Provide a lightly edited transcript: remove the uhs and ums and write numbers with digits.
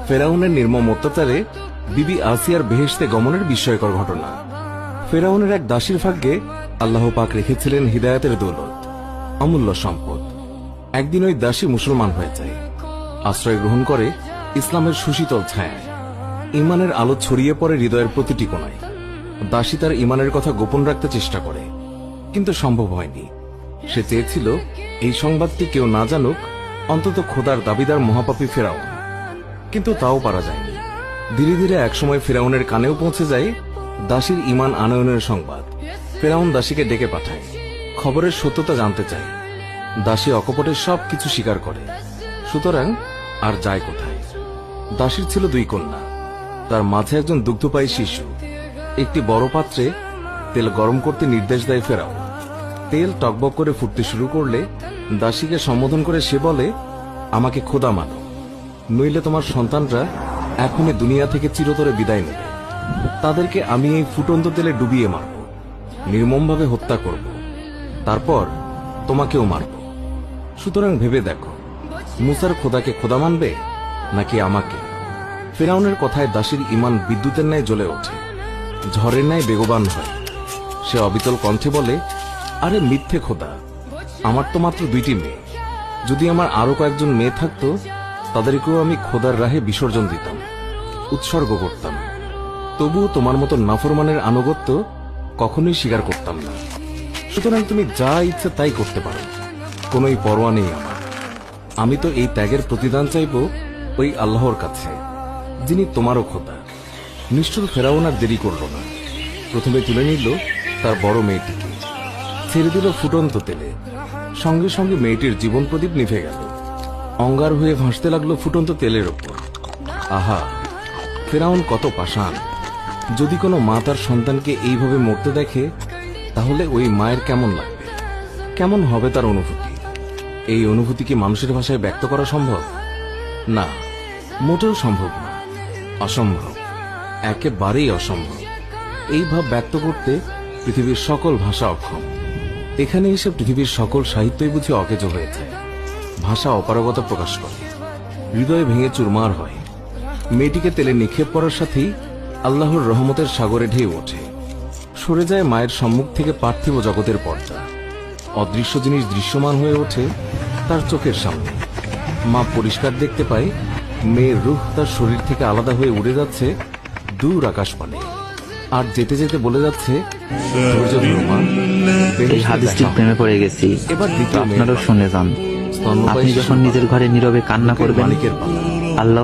ফেরাউনের নির্মম অত্যাচারে বিবি আসিয়ার বেহেশতে গমনের বিস্ময়কর ঘটনা। ফেরাউনের এক দাসীর ভাগ্যে আল্লাহ পাক রেখেছিলেন হিদায়াতের দৌলত, অমূল্য সম্পদ। একদিন ওই দাসী মুসলমান হয়ে যায়, আশ্রয় গ্রহণ করে ইসলামের সুশীতল ছায়ায়। ইমানের আলো ছড়িয়ে পড়ে হৃদয়ের প্রতিটি কোণায়। দাসী তার ইমানের কথা গোপন রাখতে চেষ্টা করে, কিন্তু সম্ভব হয়নি। সে চেয়েছিল এই সংবাদটি কেউ না জানুক, অন্তত খোদার দাবিদার মহাপাপী ফেরাউন। কিন্তু তাও পারা যায়নি। ধীরে ধীরে একসময় ফেরাউনের কানেও পৌঁছে যায় দাসীর ইমান আনয়নের সংবাদ। ফেরাউন দাসীকে ডেকে পাঠায়, খবরের সত্যতা জানতে চায়। দাসী অকপটে সবকিছু স্বীকার করে। সুতরাং আর যায় কোথায়? দাসীর ছিল 2 কন্যা, তার মাঝে একজন দুগ্ধপায়ী শিশু। একটি বড় পাত্রে তেল গরম করতে নির্দেশ দেয় ফেরাউন। তেল টকবক করে ফুটতে শুরু করলে দাসীকে সম্বোধন করে সে বলে, আমাকে খোদা মানো, নইলে তোমার সন্তানরা এখনই দুনিয়া থেকে চিরতরে বিদায় নেবে। তাদেরকে আমি এই ফুটন্ত তেলে ডুবিয়ে মারব, নির্মমভাবে হত্যা করব, তারপর তোমাকেও মারব। সুতরাং ভেবে দেখো, মুসার খোদাকে খোদা মানবে নাকি আমাকে? ফেরাউনের কথায় দাসীর ইমান বিদ্যুতের ন্যায় জ্বলে ওঠে, ঝড়ের ন্যায় বেগবান হয়। সে অবিচল কণ্ঠে বলে, আরে মিথ্যে খোদা, আমার তো মাত্র 2টি মেয়ে। যদি আমার আরো কয়েকজন মেয়ে থাকতো, তাদেরকেও আমি খোদার রাহে বিসর্জন দিতাম, উৎসর্গ করতাম। তবুও তোমার মতো নাফরমানের আনুগত্য কখনোই স্বীকার করতাম না। সুতরাং তুমি যা ইচ্ছে তাই করতে পারো, কোনোই পরোয়া নেই আমার। আমি তো এই ত্যাগের প্রতিদান চাইব ওই আল্লাহর কাছে, যিনি তোমারও খোদা। নিষ্ঠুর ফেরাউন আর দেরি করল না। প্রথমে তুলে নিল তার বড় মেয়েটিকে, ছেড়ে দিল ফুটন্ত তেলে। সঙ্গে সঙ্গে মেয়েটির জীবন প্রদীপ নিভে গেল, অঙ্গার হয়ে ভাসতে লাগলো ফুটন্ত তেলের ওপর। আহা, ফেরাউন কত পাষাণ! যদি কোনো মা তার সন্তানকে এইভাবে মরতে দেখে, তাহলে ওই মায়ের কেমন লাগবে, কেমন হবে তার অনুভূতি? এই অনুভূতি কি মানুষের ভাষায় ব্যক্ত করা সম্ভব? না, মোটেও সম্ভব না, অসম্ভব, একেবারেই অসম্ভব। এই ভাব ব্যক্ত করতে পৃথিবীর সকল ভাষা অক্ষম। এখানে এসে পৃথিবীর সকল সাহিত্যই বুঝি অকেজো হয়ে যায়। ভাষা অপারগতা প্রকাশ করে, হৃদয় ভেঙে চুরমার হয়। মেয়েটিকে তেলে নিক্ষেপ করার সাথেই আল্লাহর রহমতের সাগরে ঢেউ ওঠে। সরে যায় মায়ের সম্মুখ থেকে পার্থিব জগতের পর্দা। অদৃশ্য জিনিস দৃশ্যমান হয়ে ওঠে তার চোখের সামনে। মা পরিষ্কার দেখতে পায় মেয়ের রূহ তার শরীর থেকে আলাদা হয়ে উড়ে যাচ্ছে দূর আকাশপানে, আর যেতে যেতে বলে যাচ্ছে, এই হাদিসটির প্রেমে পড়ে গেছি। এবার আপনারাও শুনে যান। আপনি যখন নিজের ঘরে নীরবে কান্না করবেন, আল্লাহ